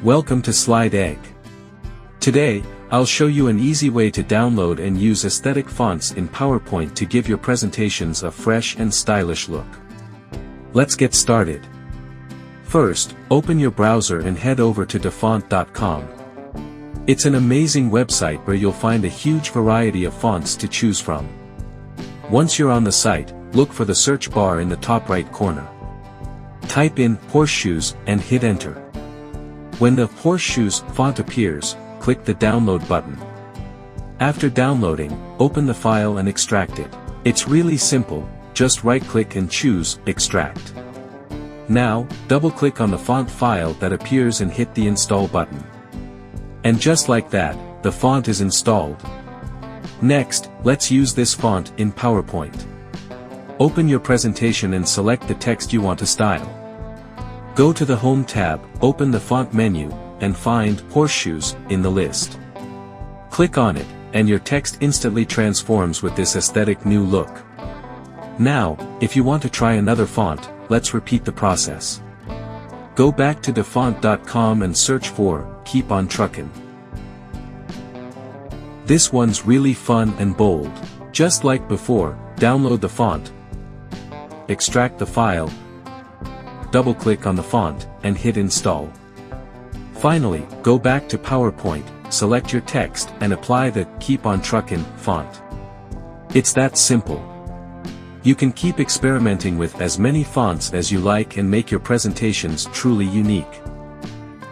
Welcome to Slide Egg. Today, I'll show you an easy way to download and use aesthetic fonts in PowerPoint to give your presentations a fresh and stylish look. Let's get started. First, open your browser and head over to dafont.com. It's an amazing website where you'll find a huge variety of fonts to choose from. Once you're on the site, look for the search bar in the top right corner. Type in horseshoes and hit enter. When the horseshoes font appears, click the download button. After downloading, open the file and extract it. It's really simple, just right-click and choose Extract. Now, double-click on the font file that appears and hit the Install button. And just like that, the font is installed. Next, let's use this font in PowerPoint. Open your presentation and select the text you want to style. Go to the Home tab, open the font menu, and find Horseshoes in the list. Click on it, and your text instantly transforms with this aesthetic new look. Now, if you want to try another font, let's repeat the process. Go back to dafont.com and search for Keep on Truckin'. This one's really fun and bold. Just like before, download the font, extract the file, double-click on the font, and hit Install. Finally, go back to PowerPoint, select your text and apply the Keep on Truckin' font. It's that simple. You can keep experimenting with as many fonts as you like and make your presentations truly unique.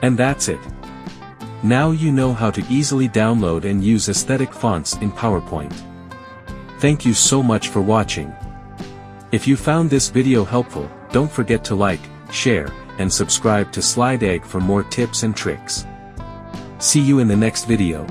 And that's it. Now you know how to easily download and use aesthetic fonts in PowerPoint. Thank you so much for watching. If you found this video helpful, don't forget to like, share, and subscribe to Slide Egg for more tips and tricks. See you in the next video.